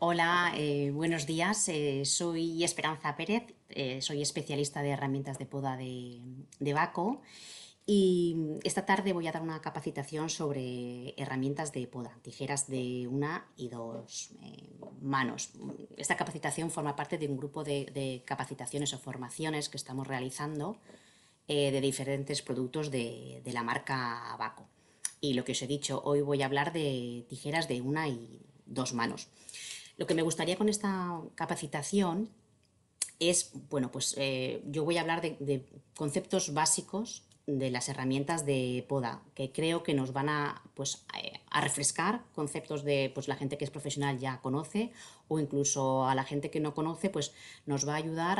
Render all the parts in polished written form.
Hola, buenos días. Soy Esperanza Pérez, soy especialista de herramientas de poda de Baco y esta tarde voy a dar una capacitación sobre herramientas de poda, tijeras de una y dos manos. Esta capacitación forma parte de un grupo de capacitaciones o formaciones que estamos realizando de diferentes productos de la marca Baco. Y lo que os he dicho, hoy voy a hablar de tijeras de una y dos manos. Lo que me gustaría con esta capacitación es, bueno, pues yo voy a hablar de conceptos básicos de las herramientas de poda, que creo que nos van a, pues, a refrescar conceptos de pues, la gente que es profesional ya conoce, o incluso a la gente que no conoce, pues nos va a ayudar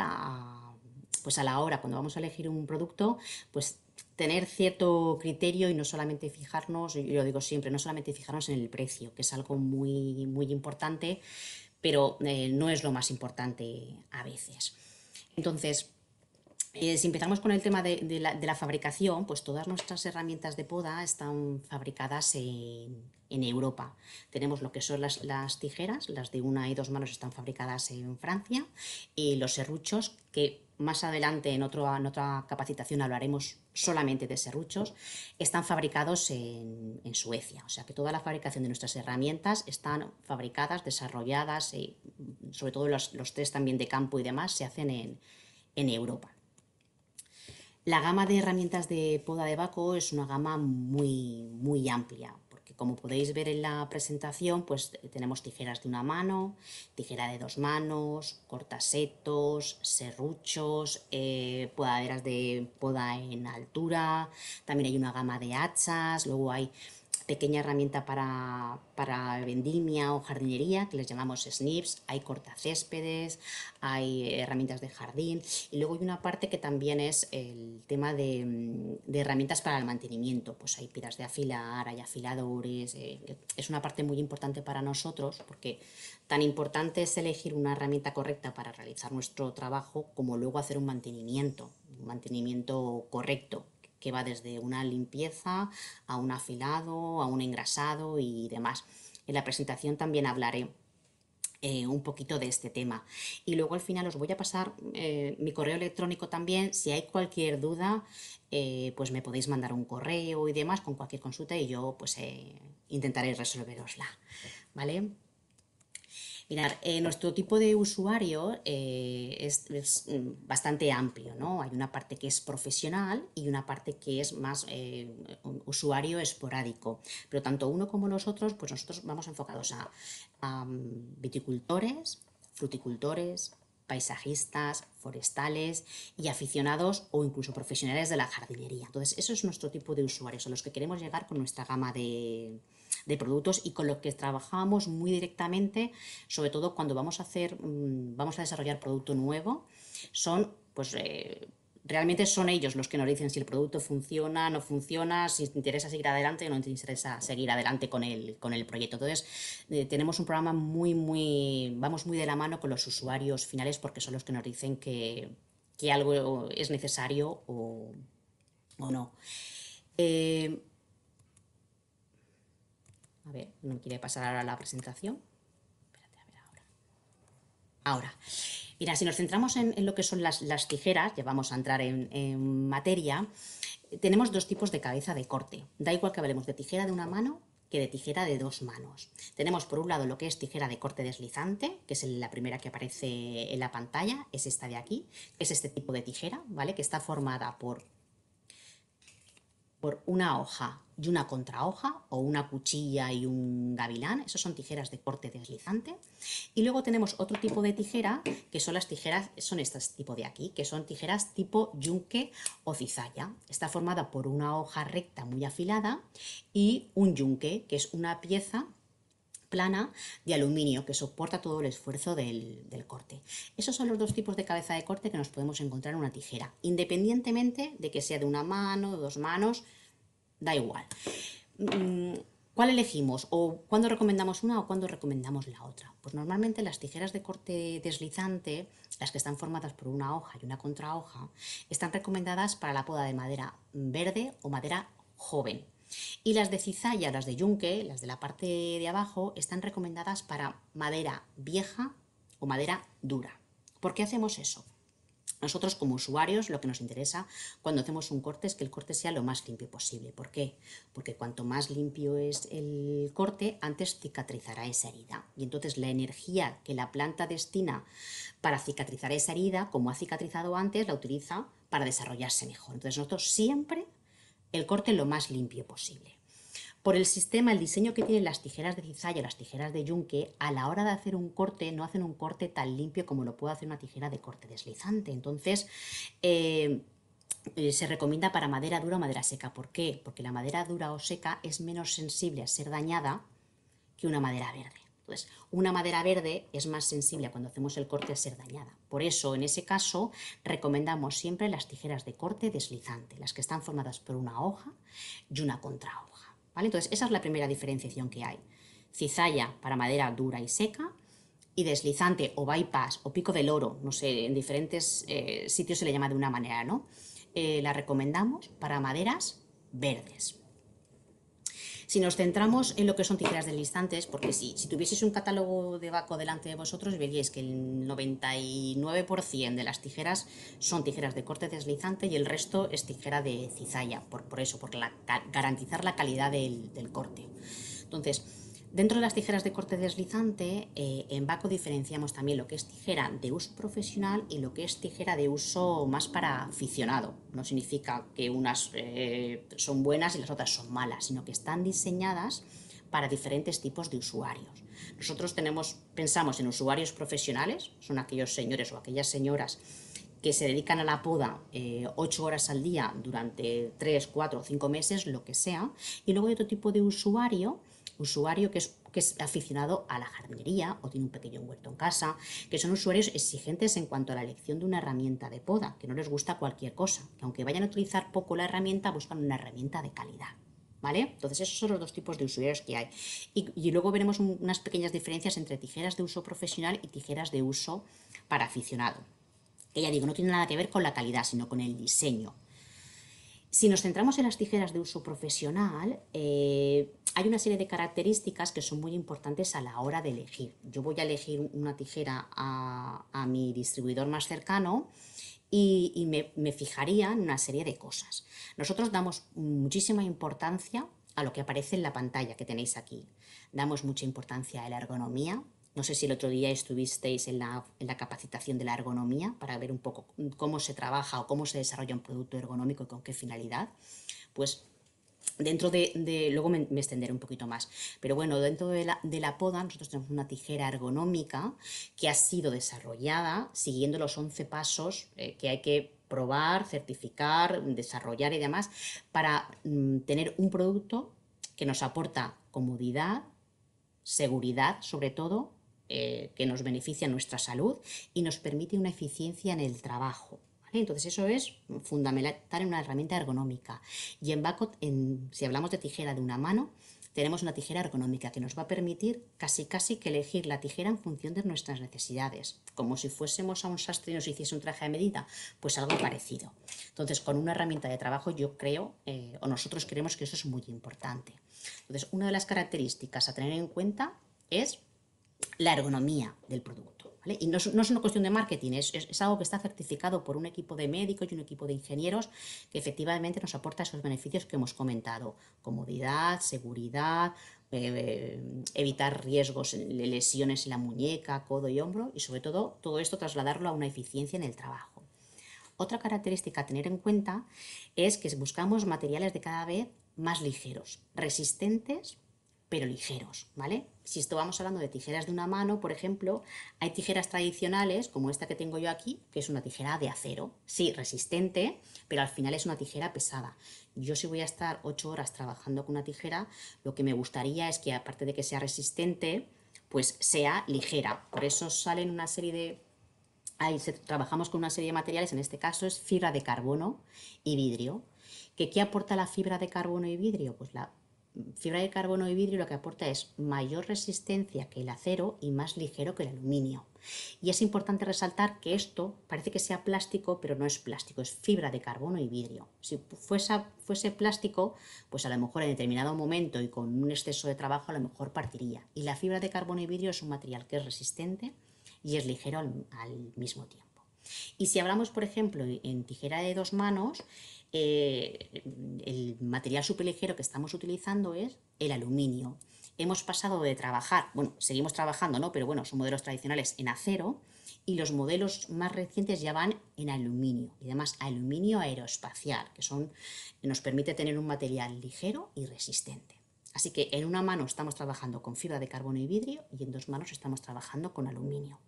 pues a la hora, cuando vamos a elegir un producto, pues tener cierto criterio y no solamente fijarnos, yo lo digo siempre, no solamente fijarnos en el precio, que es algo muy, muy importante, pero no es lo más importante a veces. Entonces, si empezamos con el tema de la fabricación, pues todas nuestras herramientas de poda están fabricadas en Europa. Tenemos lo que son las tijeras, las de una y dos manos están fabricadas en Francia, y los serruchos, que más adelante en otra capacitación hablaremos solamente de serruchos, están fabricados en Suecia. O sea que toda la fabricación de nuestras herramientas están fabricadas, desarrolladas, sobre todo los test también de campo y demás, se hacen en Europa. La gama de herramientas de poda de Baco es una gama muy, muy amplia, porque como podéis ver en la presentación, pues tenemos tijeras de una mano, tijera de dos manos, cortasetos, serruchos, podaderas de poda en altura, también hay una gama de hachas, luego hay pequeña herramienta para vendimia o jardinería, que les llamamos snips, hay cortacéspedes, hay herramientas de jardín, y luego hay una parte que también es el tema de herramientas para el mantenimiento, pues hay piras de afilar, hay afiladores, es una parte muy importante para nosotros, porque tan importante es elegir una herramienta correcta para realizar nuestro trabajo como luego hacer un mantenimiento correcto, que va desde una limpieza a un afilado, a un engrasado y demás. En la presentación también hablaré un poquito de este tema. Y luego al final os voy a pasar mi correo electrónico también. Si hay cualquier duda, pues me podéis mandar un correo y demás con cualquier consulta y yo pues intentaré resolverosla. ¿Vale? Mirad, nuestro tipo de usuario es bastante amplio, ¿no? Hay una parte que es profesional y una parte que es más un usuario esporádico. Pero tanto uno como los otros, pues nosotros vamos enfocados a viticultores, fruticultores, paisajistas, forestales y aficionados o incluso profesionales de la jardinería. Entonces, eso es nuestro tipo de usuarios, a los que queremos llegar con nuestra gama de productos y con lo que trabajamos muy directamente, sobre todo cuando vamos a hacer, vamos a desarrollar producto nuevo, son pues realmente son ellos los que nos dicen si el producto funciona, no funciona, si te interesa seguir adelante o no te interesa seguir adelante con el proyecto. Entonces, tenemos un programa vamos muy de la mano con los usuarios finales porque son los que nos dicen que algo es necesario o no. Eh, a ver, no me quiere pasar ahora la presentación. Espérate, a ver ahora. Ahora, mira, si nos centramos en lo que son las tijeras, ya vamos a entrar en materia, tenemos dos tipos de cabeza de corte. Da igual que hablemos de tijera de una mano que de tijera de dos manos. Tenemos por un lado lo que es tijera de corte deslizante, que es la primera que aparece en la pantalla, es esta de aquí, que es este tipo de tijera, ¿vale? Que está formada por una hoja y una contrahoja, o una cuchilla y un gavilán. Esas son tijeras de corte deslizante. Y luego tenemos otro tipo de tijera, que son las tijeras, son estas tipo de aquí, que son tijeras tipo yunque o cizalla. Está formada por una hoja recta muy afilada y un yunque, que es una pieza plana de aluminio que soporta todo el esfuerzo del corte. Esos son los dos tipos de cabeza de corte que nos podemos encontrar en una tijera, independientemente de que sea de una mano, de dos manos, da igual. ¿Cuál elegimos? ¿O cuándo recomendamos una o cuándo recomendamos la otra? Pues normalmente las tijeras de corte deslizante, las que están formadas por una hoja y una contrahoja, están recomendadas para la poda de madera verde o madera joven. Y las de cizalla, las de yunque, las de la parte de abajo, están recomendadas para madera vieja o madera dura. ¿Por qué hacemos eso? Nosotros como usuarios lo que nos interesa cuando hacemos un corte es que el corte sea lo más limpio posible. ¿Por qué? Porque cuanto más limpio es el corte, antes cicatrizará esa herida. Y entonces la energía que la planta destina para cicatrizar esa herida, como ha cicatrizado antes, la utiliza para desarrollarse mejor. Entonces nosotros siempre el corte lo más limpio posible. Por el sistema, el diseño que tienen las tijeras de cizalla o las tijeras de yunque, a la hora de hacer un corte, no hacen un corte tan limpio como lo puede hacer una tijera de corte deslizante. Entonces, se recomienda para madera dura o madera seca. ¿Por qué? Porque la madera dura o seca es menos sensible a ser dañada que una madera verde. Entonces, una madera verde es más sensible a cuando hacemos el corte a ser dañada. Por eso, en ese caso, recomendamos siempre las tijeras de corte deslizante, las que están formadas por una hoja y una contrahoja. ¿Vale? Entonces, esa es la primera diferenciación que hay. Cizalla para madera dura y seca y deslizante o bypass o pico del oro, no sé, en diferentes sitios se le llama de una manera, ¿no? La recomendamos para maderas verdes. Si nos centramos en lo que son tijeras deslizantes, porque si tuvieseis un catálogo de Baco delante de vosotros, veríais que el 99% de las tijeras son tijeras de corte deslizante y el resto es tijera de cizalla, por eso, por garantizar la calidad del corte. Entonces, dentro de las tijeras de corte deslizante, en Baco diferenciamos también lo que es tijera de uso profesional y lo que es tijera de uso más para aficionado. No significa que unas son buenas y las otras son malas, sino que están diseñadas para diferentes tipos de usuarios. Nosotros pensamos en usuarios profesionales, son aquellos señores o aquellas señoras que se dedican a la poda 8 horas al día durante 3, 4 o 5 meses, lo que sea, y luego hay otro tipo de usuario que es aficionado a la jardinería o tiene un pequeño huerto en casa, que son usuarios exigentes en cuanto a la elección de una herramienta de poda, que no les gusta cualquier cosa, que aunque vayan a utilizar poco la herramienta, buscan una herramienta de calidad. ¿Vale? Entonces esos son los dos tipos de usuarios que hay. Y luego veremos unas pequeñas diferencias entre tijeras de uso profesional y tijeras de uso para aficionado. Que ya digo, no tiene nada que ver con la calidad, sino con el diseño. Si nos centramos en las tijeras de uso profesional, hay una serie de características que son muy importantes a la hora de elegir. Yo voy a elegir una tijera a mi distribuidor más cercano y me fijaría en una serie de cosas. Nosotros damos muchísima importancia a lo que aparece en la pantalla que tenéis aquí. Damos mucha importancia a la ergonomía. No sé si el otro día estuvisteis en la capacitación de la ergonomía para ver un poco cómo se trabaja o cómo se desarrolla un producto ergonómico y con qué finalidad. Pues dentro luego me extenderé un poquito más, pero bueno, dentro de la poda nosotros tenemos una tijera ergonómica que ha sido desarrollada siguiendo los 11 pasos que hay que probar, certificar, desarrollar y demás para tener un producto que nos aporta comodidad, seguridad sobre todo, que nos beneficia nuestra salud y nos permite una eficiencia en el trabajo. ¿Vale? Entonces eso es fundamental en una herramienta ergonómica. Y en Bacot, si hablamos de tijera de una mano, tenemos una tijera ergonómica que nos va a permitir casi que elegir la tijera en función de nuestras necesidades, como si fuésemos a un sastre y nos hiciese un traje a medida, pues algo parecido. Entonces, con una herramienta de trabajo yo creo, o nosotros creemos que eso es muy importante. Entonces, una de las características a tener en cuenta es la ergonomía del producto. ¿Vale? Y no es una cuestión de marketing, es algo que está certificado por un equipo de médicos y un equipo de ingenieros que efectivamente nos aporta esos beneficios que hemos comentado. Comodidad, seguridad, evitar riesgos de lesiones en la muñeca, codo y hombro y sobre todo esto trasladarlo a una eficiencia en el trabajo. Otra característica a tener en cuenta es que buscamos materiales de cada vez más ligeros, resistentes pero ligeros, ¿vale? Si vamos hablando de tijeras de una mano, por ejemplo, hay tijeras tradicionales, como esta que tengo yo aquí, que es una tijera de acero, sí, resistente, pero al final es una tijera pesada. Yo si voy a estar 8 horas trabajando con una tijera, lo que me gustaría es que aparte de que sea resistente, pues sea ligera. Por eso salen una serie de trabajamos con una serie de materiales, en este caso es fibra de carbono y vidrio. ¿Qué aporta la fibra de carbono y vidrio? Pues fibra de carbono y vidrio lo que aporta es mayor resistencia que el acero y más ligero que el aluminio. Y es importante resaltar que esto parece que sea plástico, pero no es plástico, es fibra de carbono y vidrio. Si fuese plástico, pues a lo mejor en determinado momento y con un exceso de trabajo a lo mejor partiría. Y la fibra de carbono y vidrio es un material que es resistente y es ligero al mismo tiempo. Y si hablamos, por ejemplo, en tijera de 2 manos, el material superligero que estamos utilizando es el aluminio. Hemos pasado de trabajar, bueno, seguimos trabajando, ¿no? Pero bueno, son modelos tradicionales en acero y los modelos más recientes ya van en aluminio y además aluminio aeroespacial, nos permite tener un material ligero y resistente. Así que en una mano estamos trabajando con fibra de carbono y vidrio y en 2 manos estamos trabajando con aluminio.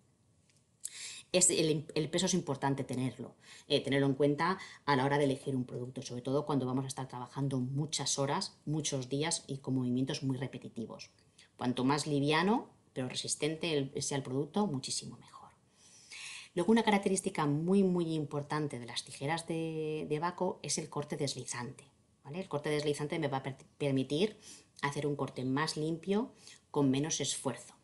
El peso es importante tenerlo en cuenta a la hora de elegir un producto, sobre todo cuando vamos a estar trabajando muchas horas, muchos días y con movimientos muy repetitivos. Cuanto más liviano pero resistente sea el producto, muchísimo mejor. Luego, una característica muy importante de las tijeras de Baco es el corte deslizante, ¿vale? El corte deslizante me va a permitir hacer un corte más limpio con menos esfuerzo.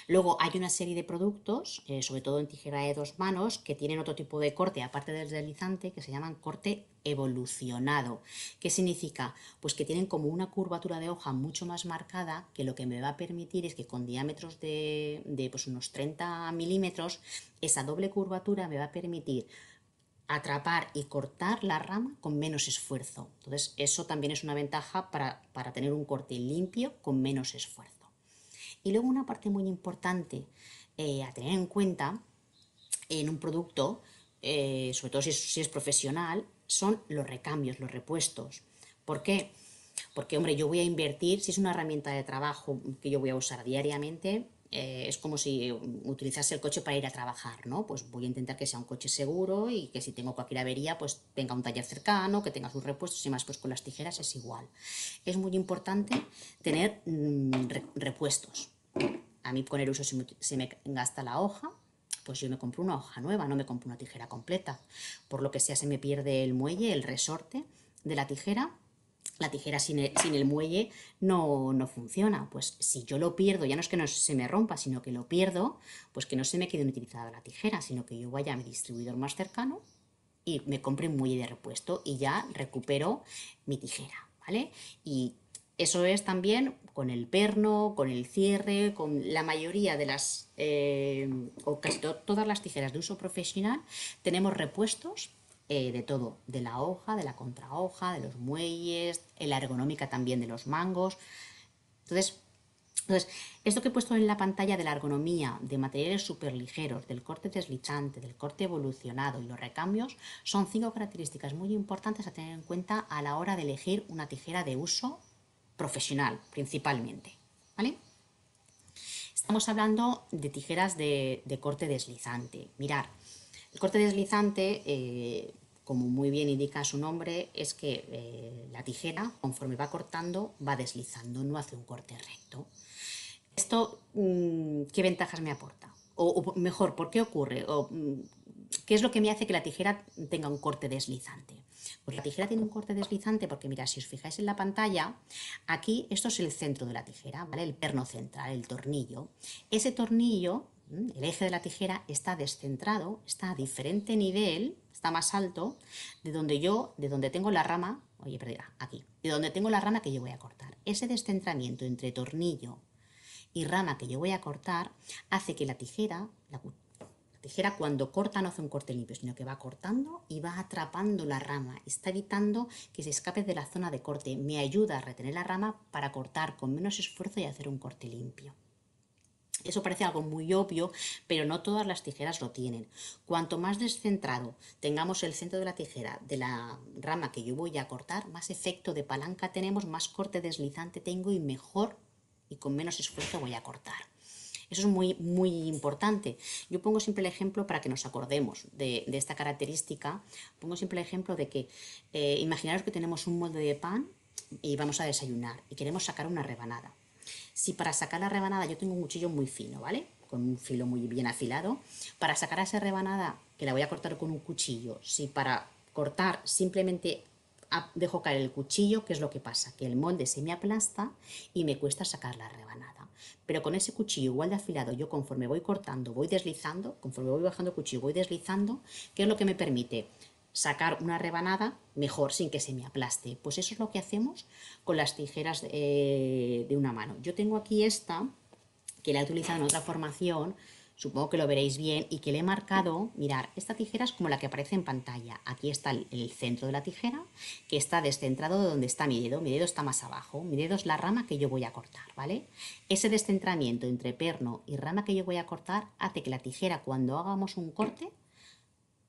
Luego hay una serie de productos, sobre todo en tijera de 2 manos, que tienen otro tipo de corte, aparte del deslizante, que se llaman corte evolucionado. ¿Qué significa? Pues que tienen como una curvatura de hoja mucho más marcada, que lo que me va a permitir es que con diámetros de pues unos 30 milímetros, esa doble curvatura me va a permitir atrapar y cortar la rama con menos esfuerzo. Entonces, eso también es una ventaja para tener un corte limpio con menos esfuerzo. Y luego una parte muy importante a tener en cuenta en un producto, sobre todo si es profesional, son los recambios, los repuestos. ¿Por qué? Porque, hombre, yo voy a invertir, si es una herramienta de trabajo que yo voy a usar diariamente, es como si utilizase el coche para ir a trabajar, ¿no? Pues voy a intentar que sea un coche seguro y que si tengo cualquier avería, pues tenga un taller cercano, que tenga sus repuestos y más, pues con las tijeras es igual. Es muy importante tener repuestos. A mí con el uso se me gasta la hoja, pues yo me compro una hoja nueva, no me compro una tijera completa. Por lo que sea, se me pierde el muelle, el resorte de la tijera. La tijera sin el muelle no funciona. Pues si yo lo pierdo, ya no es que no se me rompa, sino que lo pierdo, pues que no se me quede inutilizada la tijera, sino que yo vaya a mi distribuidor más cercano y me compre un muelle de repuesto y ya recupero mi tijera, ¿vale? Y eso es también con el perno, con el cierre, con la mayoría de o casi todas las tijeras de uso profesional, tenemos repuestos de todo, de la hoja, de la contrahoja, de los muelles, la ergonómica también de los mangos. Entonces, esto que he puesto en la pantalla de la ergonomía, de materiales súper ligeros, del corte deslizante, del corte evolucionado y los recambios, son 5 características muy importantes a tener en cuenta a la hora de elegir una tijera de uso profesional, principalmente, ¿vale? Estamos hablando de tijeras de corte deslizante. Mirar, el corte deslizante, como muy bien indica su nombre, es que la tijera, conforme va cortando, va deslizando, no hace un corte recto. ¿Esto qué ventajas me aporta? O mejor, ¿por qué ocurre? ¿Qué es lo que me hace que la tijera tenga un corte deslizante? Pues la tijera tiene un corte deslizante porque, mira, si os fijáis en la pantalla, aquí esto es el centro de la tijera, ¿vale? El perno central, el tornillo. Ese tornillo, el eje de la tijera, está descentrado, está a diferente nivel, está más alto de donde tengo la rama, oye, perdida, aquí, de donde tengo la rama que yo voy a cortar. Ese descentramiento entre tornillo y rama que yo voy a cortar hace que la tijera cuando corta no hace un corte limpio, sino que va cortando y va atrapando la rama, está evitando que se escape de la zona de corte, me ayuda a retener la rama para cortar con menos esfuerzo y hacer un corte limpio. Eso parece algo muy obvio, pero no todas las tijeras lo tienen. Cuanto más descentrado tengamos el centro de la tijera de la rama que yo voy a cortar, más efecto de palanca tenemos, más corte deslizante tengo y mejor y con menos esfuerzo voy a cortar. Eso es muy importante. Yo pongo siempre el ejemplo para que nos acordemos de esta característica. Pongo siempre el ejemplo de que imaginaros que tenemos un molde de pan y vamos a desayunar y queremos sacar una rebanada. Si para sacar la rebanada yo tengo un cuchillo muy fino, ¿vale? Con un filo muy bien afilado, para sacar esa rebanada que la voy a cortar con un cuchillo, si para cortar simplemente dejo caer el cuchillo, ¿qué es lo que pasa? Que el molde se me aplasta y me cuesta sacar la rebanada. Pero con ese cuchillo igual de afilado, yo conforme voy cortando, voy deslizando, conforme voy bajando el cuchillo, voy deslizando, ¿qué es lo que me permite? Sacar una rebanada mejor sin que se me aplaste. Pues eso es lo que hacemos con las tijeras de una mano. Yo tengo aquí esta, que la he utilizado en otra formación, supongo que lo veréis bien, y que le he marcado, mirar, esta tijera es como la que aparece en pantalla. Aquí está el centro de la tijera, que está descentrado de donde está mi dedo está más abajo, mi dedo es la rama que yo voy a cortar, ¿vale? Ese descentramiento entre perno y rama que yo voy a cortar hace que la tijera, cuando hagamos un corte,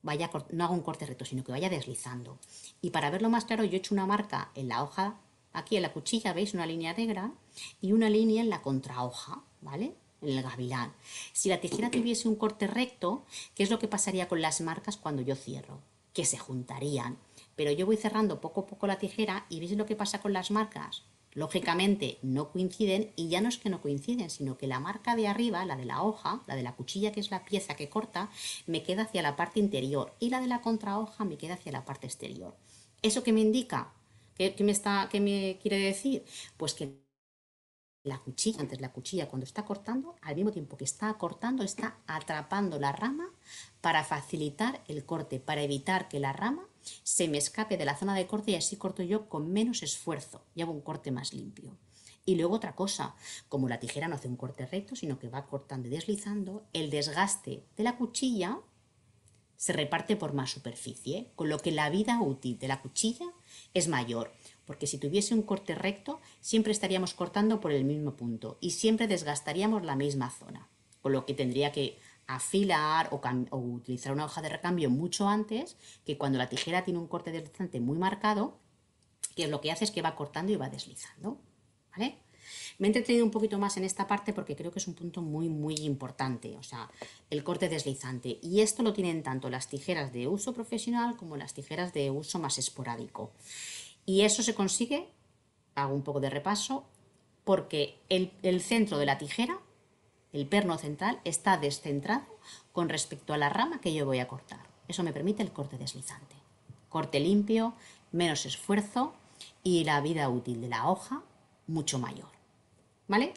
no haga un corte recto, sino que vaya deslizando. Y para verlo más claro, yo he hecho una marca en la hoja, aquí en la cuchilla, ¿veis? Una línea negra y una línea en la contrahoja, ¿vale? En el gavilán. Si la tijera tuviese un corte recto, ¿qué es lo que pasaría con las marcas cuando yo cierro? Que se juntarían. Pero yo voy cerrando poco a poco la tijera y ¿veis lo que pasa con las marcas? Lógicamente no coinciden, y ya no es que no coinciden, sino que la marca de arriba, la de la hoja, la de la cuchilla, que es la pieza que corta, me queda hacia la parte interior, y la de la contrahoja me queda hacia la parte exterior. ¿Eso qué me indica? ¿Qué me quiere decir? Pues que la cuchilla cuando está cortando, al mismo tiempo que está cortando, está atrapando la rama para facilitar el corte, para evitar que la rama se me escape de la zona de corte, y así corto yo con menos esfuerzo y hago un corte más limpio. Y luego otra cosa, como la tijera no hace un corte recto, sino que va cortando y deslizando, el desgaste de la cuchilla se reparte por más superficie, con lo que la vida útil de la cuchilla es mayor, porque si tuviese un corte recto siempre estaríamos cortando por el mismo punto y siempre desgastaríamos la misma zona, con lo que tendría que afilar o utilizar una hoja de recambio mucho antes, que cuando la tijera tiene un corte deslizante muy marcado, que lo que hace es que va cortando y va deslizando, ¿vale? Me he entretenido un poquito más en esta parte porque creo que es un punto muy, muy importante, o sea, el corte deslizante. Y esto lo tienen tanto las tijeras de uso profesional como las tijeras de uso más esporádico. Y eso se consigue, hago un poco de repaso, porque el centro de la tijera, el perno central, está descentrado con respecto a la rama que yo voy a cortar. Eso me permite el corte deslizante. Corte limpio, menos esfuerzo y la vida útil de la hoja mucho mayor. ¿Vale?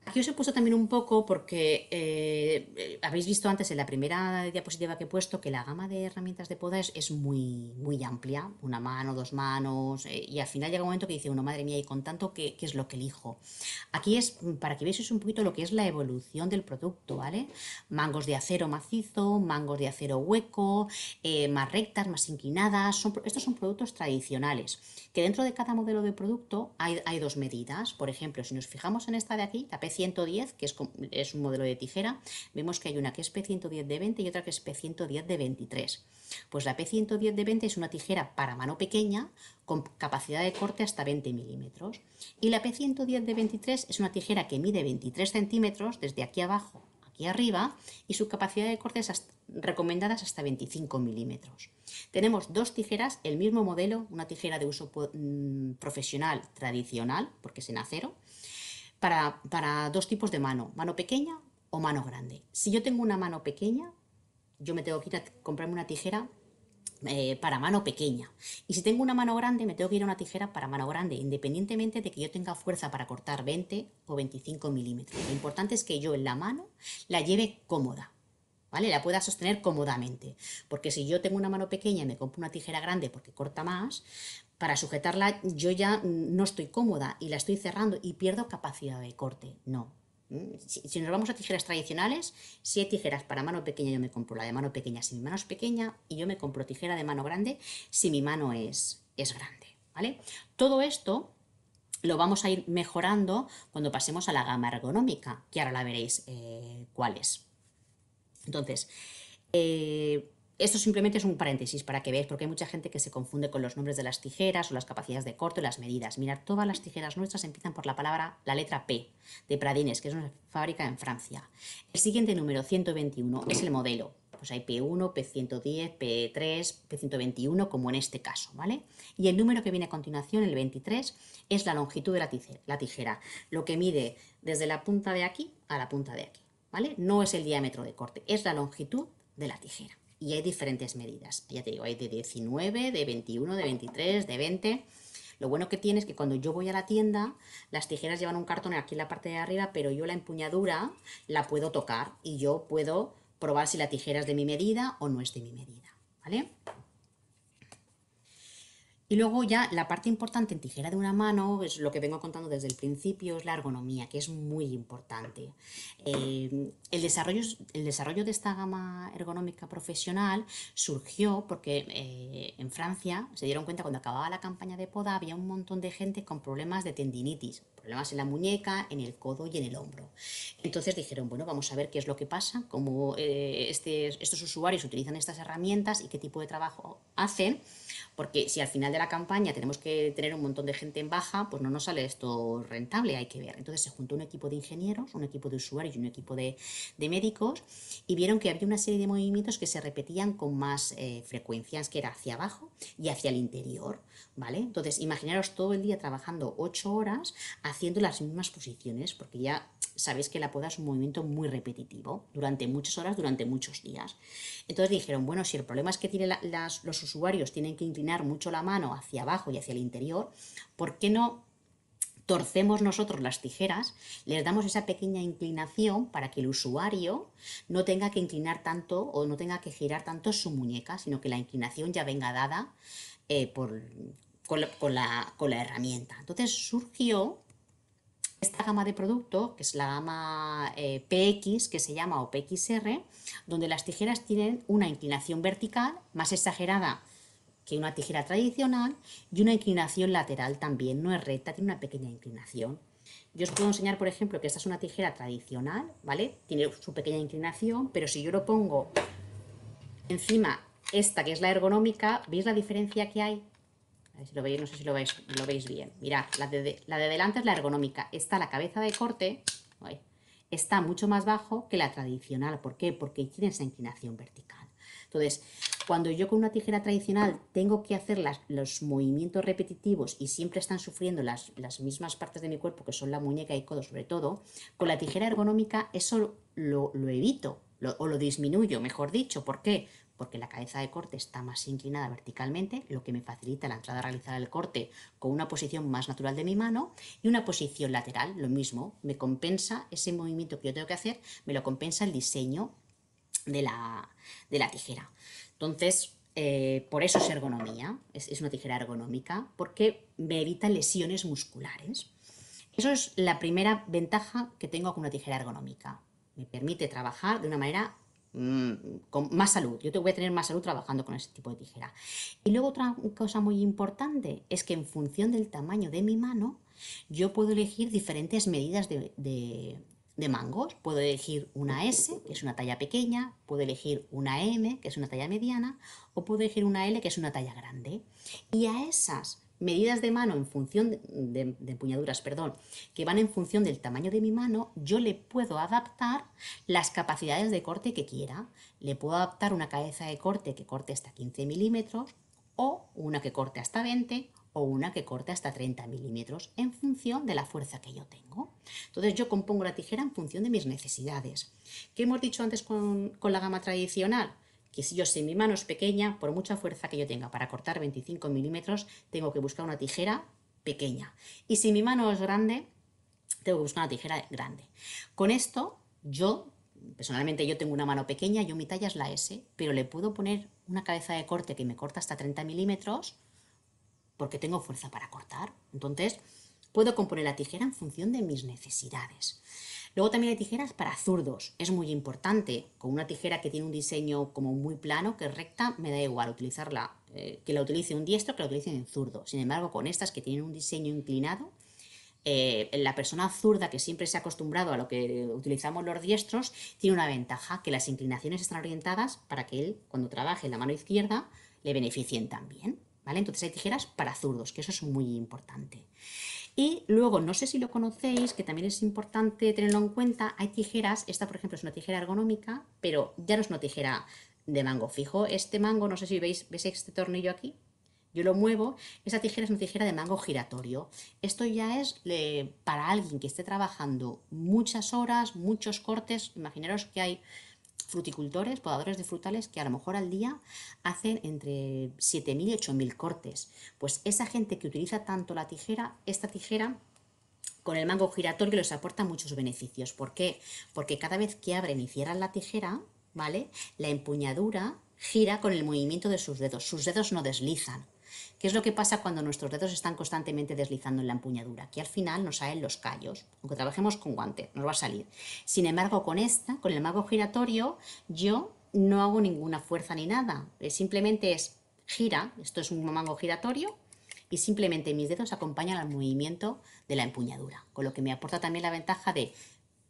Aquí os he puesto también un poco porque habéis visto antes en la primera diapositiva que he puesto que la gama de herramientas de poda es muy, muy amplia, una mano, dos manos, y al final llega un momento que dice uno, madre mía, y con tanto, ¿qué es lo que elijo? Aquí es para que veáis un poquito lo que es la evolución del producto, ¿vale? Mangos de acero macizo, mangos de acero hueco, más rectas, más inclinadas, estos son productos tradicionales, que dentro de cada modelo de producto hay dos medidas. Por ejemplo, si nos fijamos en esta de aquí, la P110, que es un modelo de tijera, vemos que hay una que es P110 de 20 y otra que es P110 de 23. Pues la P110 de 20 es una tijera para mano pequeña con capacidad de corte hasta 20 milímetros. Y la P110 de 23 es una tijera que mide 23 centímetros desde aquí abajo aquí arriba, y su capacidad de corte es recomendadas hasta 25 milímetros. Tenemos dos tijeras, el mismo modelo, una tijera de uso profesional tradicional, porque es en acero, para dos tipos de mano pequeña o mano grande. Si yo tengo una mano pequeña, yo me tengo que ir a comprarme una tijera para mano pequeña. Y si tengo una mano grande, me tengo que ir a una tijera para mano grande, independientemente de que yo tenga fuerza para cortar 20 o 25 milímetros. Lo importante es que yo en la mano la lleve cómoda, ¿vale? La pueda sostener cómodamente. Porque si yo tengo una mano pequeña y me compro una tijera grande porque corta más, para sujetarla yo ya no estoy cómoda y la estoy cerrando y pierdo capacidad de corte. No. Si nos vamos a tijeras tradicionales, si hay tijeras para mano pequeña, yo me compro la de mano pequeña si mi mano es pequeña, y yo me compro tijera de mano grande si mi mano es grande, ¿vale? Todo esto lo vamos a ir mejorando cuando pasemos a la gama ergonómica, que ahora la veréis cuál es. Entonces, esto simplemente es un paréntesis para que veáis, porque hay mucha gente que se confunde con los nombres de las tijeras o las capacidades de corte o las medidas. Mirad, todas las tijeras nuestras empiezan por la letra P, de Pradines, que es una fábrica en Francia. El siguiente número, 121, es el modelo. Pues hay P1, P110, P3, P121, como en este caso, ¿vale? Y el número que viene a continuación, el 23, es la longitud de la tijera, lo que mide desde la punta de aquí a la punta de aquí, ¿vale? No es el diámetro de corte, es la longitud de la tijera. y hay diferentes medidas. Ya te digo, hay de 19, de 21, de 23, de 20. Lo bueno que tiene es que cuando yo voy a la tienda, las tijeras llevan un cartón aquí en la parte de arriba, pero yo la empuñadura la puedo tocar y yo puedo probar si la tijera es de mi medida o no es de mi medida, ¿vale? Y luego ya la parte importante en tijera de una mano, es lo que vengo contando desde el principio, es la ergonomía, que es muy importante. El desarrollo de esta gama ergonómica profesional surgió porque en Francia se dieron cuenta cuando acababa la campaña de poda había un montón de gente con problemas de tendinitis, problemas en la muñeca, en el codo y en el hombro. Entonces dijeron, bueno, vamos a ver qué es lo que pasa, cómo estos usuarios utilizan estas herramientas y qué tipo de trabajo hacen, porque si al final de la campaña tenemos que tener un montón de gente en baja, pues no nos sale esto rentable, hay que ver. Entonces se juntó un equipo de ingenieros, un equipo de usuarios y un equipo de médicos y vieron que había una serie de movimientos que se repetían con más frecuencias, que era hacia abajo y hacia el interior, ¿vale? Entonces imaginaros todo el día trabajando 8 horas haciendo las mismas posiciones, porque ya sabéis que la poda es un movimiento muy repetitivo, durante muchas horas, durante muchos días. Entonces dijeron, bueno, si el problema es que los usuarios tienen que inclinar mucho la mano hacia abajo y hacia el interior, ¿por qué no torcemos nosotros las tijeras, les damos esa pequeña inclinación para que el usuario no tenga que inclinar tanto o no tenga que girar tanto su muñeca, sino que la inclinación ya venga dada con la herramienta? Entonces surgió esta gama de producto, que es la gama PX, que se llama, o PXR, donde las tijeras tienen una inclinación vertical más exagerada que una tijera tradicional y una inclinación lateral también, no es recta, tiene una pequeña inclinación. Yo os puedo enseñar, por ejemplo, que esta es una tijera tradicional, ¿vale? Tiene su pequeña inclinación, pero si yo lo pongo encima esta, que es la ergonómica, ¿veis la diferencia que hay? A ver si lo veis, no sé si lo veis bien. Mirad, la de delante es la ergonómica. Esta, la cabeza de corte, está mucho más bajo que la tradicional. ¿Por qué? Porque tiene esa inclinación vertical. Entonces, cuando yo con una tijera tradicional tengo que hacer los movimientos repetitivos y siempre están sufriendo las mismas partes de mi cuerpo, que son la muñeca y codo sobre todo, con la tijera ergonómica eso lo evito, o lo disminuyo, mejor dicho. ¿Por qué? Porque la cabeza de corte está más inclinada verticalmente, lo que me facilita la entrada a realizar el corte con una posición más natural de mi mano, y una posición lateral, lo mismo, me compensa ese movimiento que yo tengo que hacer, me lo compensa el diseño de la tijera. Entonces, por eso es ergonomía, es una tijera ergonómica, porque me evita lesiones musculares. Eso es la primera ventaja que tengo con una tijera ergonómica. Me permite trabajar de una manera con más salud. Yo te voy a tener más salud trabajando con ese tipo de tijera. Y luego otra cosa muy importante es que en función del tamaño de mi mano, yo puedo elegir diferentes medidas de mangos. Puedo elegir una S, que es una talla pequeña, puedo elegir una M, que es una talla mediana, o puedo elegir una L, que es una talla grande. Y a esas medidas de mano en función de empuñaduras, perdón, que van en función del tamaño de mi mano, yo le puedo adaptar las capacidades de corte que quiera. Le puedo adaptar una cabeza de corte que corte hasta 15 milímetros, o una que corte hasta 20, o una que corte hasta 30 milímetros, en función de la fuerza que yo tengo. Entonces yo compongo la tijera en función de mis necesidades. ¿Qué hemos dicho antes con la gama tradicional? Que si mi mano es pequeña, por mucha fuerza que yo tenga para cortar 25 milímetros, tengo que buscar una tijera pequeña. Y si mi mano es grande, tengo que buscar una tijera grande. Con esto, personalmente yo tengo una mano pequeña, mi talla es la S, pero le puedo poner una cabeza de corte que me corta hasta 30 milímetros porque tengo fuerza para cortar. Entonces, puedo componer la tijera en función de mis necesidades. Luego también hay tijeras para zurdos, es muy importante. Con una tijera que tiene un diseño como muy plano, que es recta, me da igual utilizarla, que la utilice un diestro, que la utilice un zurdo. Sin embargo, con estas que tienen un diseño inclinado, la persona zurda que siempre se ha acostumbrado a lo que utilizamos los diestros, tiene una ventaja, que las inclinaciones están orientadas para que él, cuando trabaje en la mano izquierda, le beneficien también, ¿vale? Entonces hay tijeras para zurdos, que eso es muy importante. Y luego, no sé si lo conocéis, que también es importante tenerlo en cuenta, hay tijeras, esta por ejemplo es una tijera ergonómica, pero ya no es una tijera de mango fijo. Este mango, no sé si veis este tornillo aquí, yo lo muevo, esa tijera es una tijera de mango giratorio. Esto ya es para alguien que esté trabajando muchas horas, muchos cortes. Imaginaros que hay fruticultores, podadores de frutales que a lo mejor al día hacen entre 7.000 y 8.000 cortes. Pues esa gente que utiliza tanto la tijera, esta tijera con el mango giratorio les aporta muchos beneficios. ¿Por qué? Porque cada vez que abren y cierran la tijera, ¿vale? La empuñadura gira con el movimiento de sus dedos. Sus dedos no deslizan. ¿Qué es lo que pasa cuando nuestros dedos están constantemente deslizando en la empuñadura? Que al final nos salen los callos. Aunque trabajemos con guante, nos va a salir. Sin embargo, con el mango giratorio, yo no hago ninguna fuerza ni nada. Simplemente es gira, esto es un mango giratorio, y simplemente mis dedos acompañan al movimiento de la empuñadura, con lo que me aporta también la ventaja de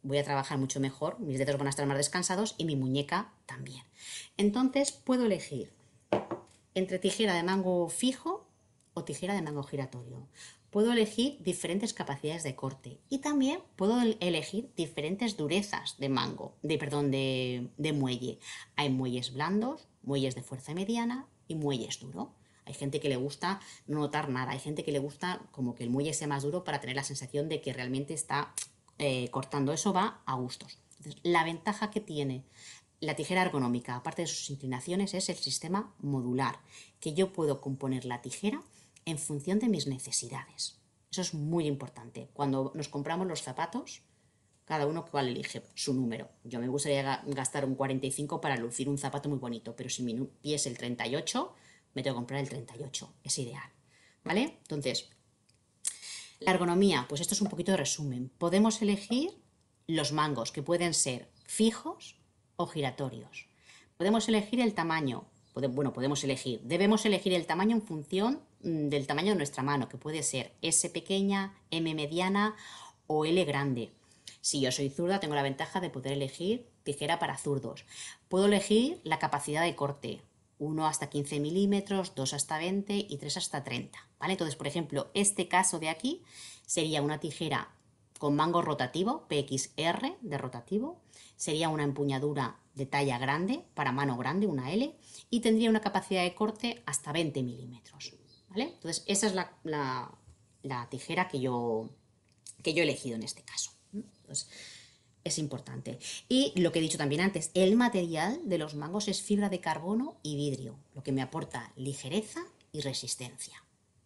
voy a trabajar mucho mejor, mis dedos van a estar más descansados y mi muñeca también. Entonces puedo elegir entre tijera de mango fijo o tijera de mango giratorio. Puedo elegir diferentes capacidades de corte y también puedo elegir diferentes durezas de mango, de muelle. Hay muelles blandos, muelles de fuerza mediana y muelles duros. Hay gente que le gusta no notar nada, hay gente que le gusta como que el muelle sea más duro para tener la sensación de que realmente está cortando. Eso va a gustos. Entonces, la ventaja que tiene la tijera ergonómica, aparte de sus inclinaciones, es el sistema modular, que yo puedo componer la tijera en función de mis necesidades. Eso es muy importante. Cuando nos compramos los zapatos, cada uno cual elige su número. Yo me gustaría gastar un 45 para lucir un zapato muy bonito, pero si mi pie es el 38, me tengo que comprar el 38. Es ideal. ¿Vale? Entonces, la ergonomía, pues esto es un poquito de resumen. Podemos elegir los mangos, que pueden ser fijos o giratorios. Podemos elegir el tamaño. Debemos elegir el tamaño en función del tamaño de nuestra mano, que puede ser S pequeña, M mediana o L grande. Si yo soy zurda, tengo la ventaja de poder elegir tijera para zurdos. Puedo elegir la capacidad de corte, 1 hasta 15 milímetros, 2 hasta 20 y 3 hasta 30. ¿Vale? Entonces, por ejemplo, este caso de aquí sería una tijera con mango rotativo, PXR de rotativo, sería una empuñadura de talla grande, para mano grande, una L, y tendría una capacidad de corte hasta 20 milímetros. ¿Vale? Entonces, esa es la tijera que yo he elegido en este caso. Entonces, es importante. Y lo que he dicho también antes, el material de los mangos es fibra de carbono y vidrio, lo que me aporta ligereza y resistencia.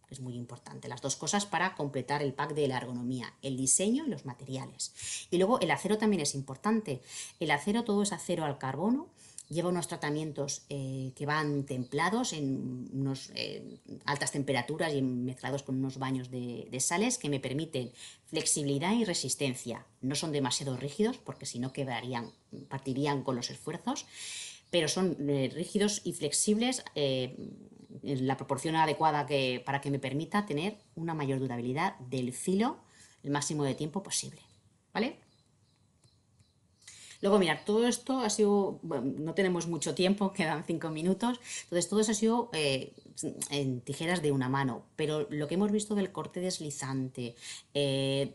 Es muy importante, las dos cosas para completar el pack de la ergonomía, el diseño y los materiales. Y luego el acero también es importante. El acero, todo es acero al carbono, lleva unos tratamientos que van templados en unas altas temperaturas y mezclados con unos baños de sales que me permiten flexibilidad y resistencia. No son demasiado rígidos porque si no partirían con los esfuerzos, pero son rígidos y flexibles en la proporción adecuada para que me permita tener una mayor durabilidad del filo el máximo de tiempo posible. ¿Vale? Luego, mirad, todo esto ha sido, bueno, no tenemos mucho tiempo, quedan 5 minutos, entonces todo eso ha sido en tijeras de una mano, pero lo que hemos visto del corte deslizante,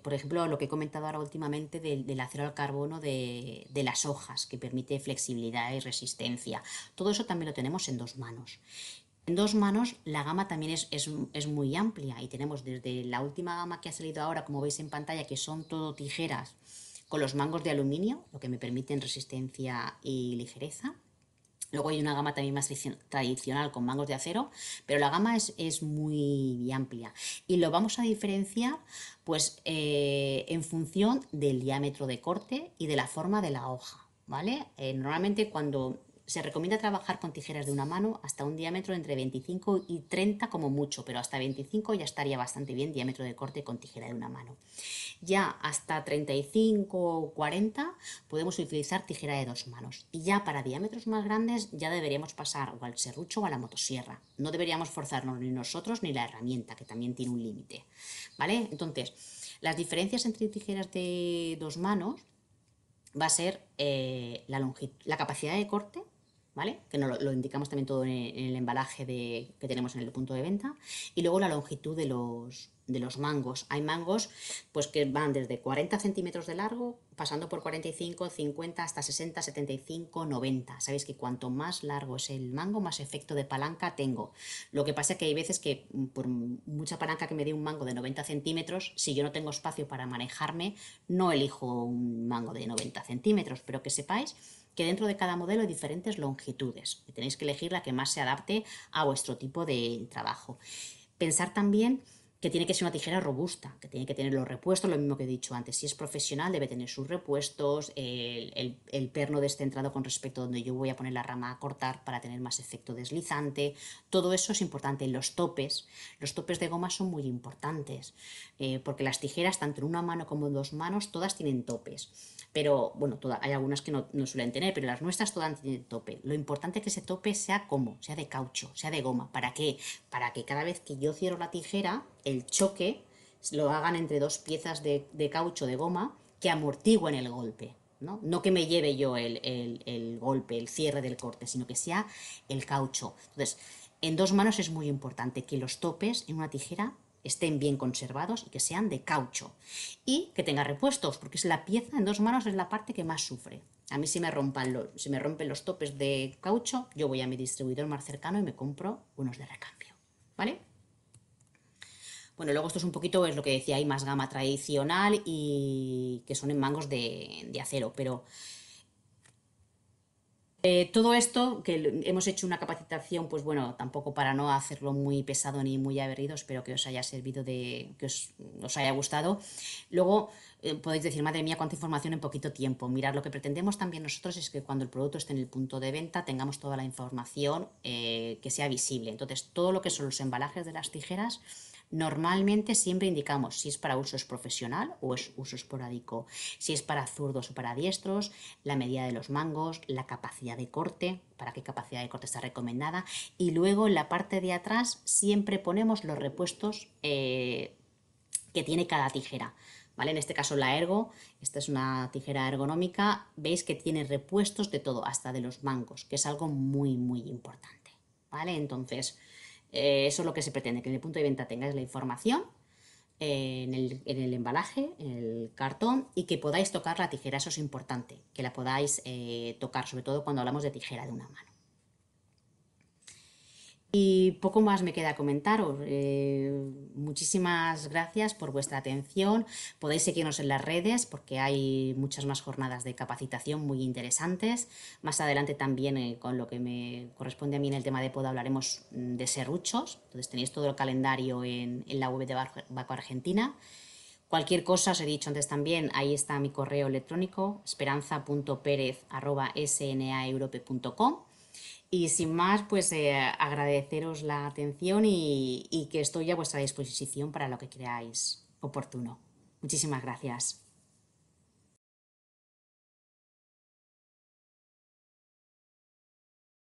por ejemplo, lo que he comentado ahora últimamente del acero al carbono de las hojas, que permite flexibilidad y resistencia, todo eso también lo tenemos en dos manos. En dos manos la gama también es muy amplia y tenemos desde la última gama que ha salido ahora, como veis en pantalla, que son todo tijeras con los mangos de aluminio, lo que me permiten resistencia y ligereza. Luego hay una gama también más tradicional con mangos de acero, pero la gama es muy amplia y lo vamos a diferenciar pues en función del diámetro de corte y de la forma de la hoja, ¿vale? Normalmente cuando se recomienda trabajar con tijeras de una mano hasta un diámetro entre 25 y 30 como mucho, pero hasta 25 ya estaría bastante bien diámetro de corte con tijera de una mano. Ya hasta 35 o 40 podemos utilizar tijera de dos manos. Y ya para diámetros más grandes ya deberíamos pasar o al serrucho o a la motosierra. No deberíamos forzarnos ni nosotros ni la herramienta, que también tiene un límite. ¿Vale? Entonces, las diferencias entre tijeras de dos manos va a ser la capacidad de corte, ¿vale? Que lo indicamos también todo en el embalaje que tenemos en el punto de venta. Y luego la longitud de los mangos. Hay mangos pues, que van desde 40 centímetros de largo, pasando por 45, 50, hasta 60, 75, 90. Sabéis que cuanto más largo es el mango, más efecto de palanca tengo. Lo que pasa es que hay veces que por mucha palanca que me dé un mango de 90 centímetros, si yo no tengo espacio para manejarme, no elijo un mango de 90 centímetros, pero que sepáis que dentro de cada modelo hay diferentes longitudes y tenéis que elegir la que más se adapte a vuestro tipo de trabajo. Pensar también que tiene que ser una tijera robusta, que tiene que tener los repuestos, lo mismo que he dicho antes. Si es profesional, debe tener sus repuestos, el perno descentrado con respecto a donde yo voy a poner la rama a cortar para tener más efecto deslizante. Todo eso es importante. Los topes de goma son muy importantes, porque las tijeras, tanto en una mano como en dos manos, todas tienen topes. Pero bueno, hay algunas que no suelen tener, pero las nuestras todas tienen tope. Lo importante es que ese tope sea como, sea de caucho, sea de goma. ¿Para qué? Para que cada vez que yo cierro la tijera, el choque lo hagan entre dos piezas de caucho de goma que amortiguen el golpe. No que me lleve yo el golpe, el cierre del corte, sino que sea el caucho. Entonces, en dos manos es muy importante que los topes en una tijera estén bien conservados y que sean de caucho. Y que tenga repuestos, porque es la pieza en dos manos, es la parte que más sufre. A mí si me rompen los topes de caucho, yo voy a mi distribuidor más cercano y me compro unos de recambio. ¿Vale? Bueno, luego esto es un poquito, es lo que decía, hay más gama tradicional y que son en mangos de acero, pero todo esto, que hemos hecho una capacitación, pues bueno, tampoco para no hacerlo muy pesado ni muy aburrido, espero que os haya servido que os haya gustado. Luego podéis decir, madre mía, cuánta información en poquito tiempo. Mirad, lo que pretendemos también nosotros es que cuando el producto esté en el punto de venta tengamos toda la información que sea visible. Entonces, todo lo que son los embalajes de las tijeras, normalmente siempre indicamos si es para uso profesional o es uso esporádico, si es para zurdos o para diestros, la medida de los mangos, la capacidad de corte, para qué capacidad de corte está recomendada, y luego en la parte de atrás siempre ponemos los repuestos que tiene cada tijera. ¿Vale? En este caso la Ergo, esta es una tijera ergonómica, veis que tiene repuestos de todo, hasta de los mangos, que es algo muy muy importante. ¿Vale? Entonces, eso es lo que se pretende, que en el punto de venta tengáis la información en el embalaje, en el cartón, y que podáis tocar la tijera, eso es importante, que la podáis tocar, sobre todo cuando hablamos de tijera de una mano. Y poco más me queda comentaros. Muchísimas gracias por vuestra atención. Podéis seguirnos en las redes porque hay muchas más jornadas de capacitación muy interesantes. Más adelante también, con lo que me corresponde a mí en el tema de poda, hablaremos de serruchos. Entonces tenéis todo el calendario en la web de Baco Argentina. Cualquier cosa, os he dicho antes también, ahí está mi correo electrónico, esperanza.perez@snaeurope.com. Y sin más, pues agradeceros la atención y que estoy a vuestra disposición para lo que creáis oportuno. Muchísimas gracias.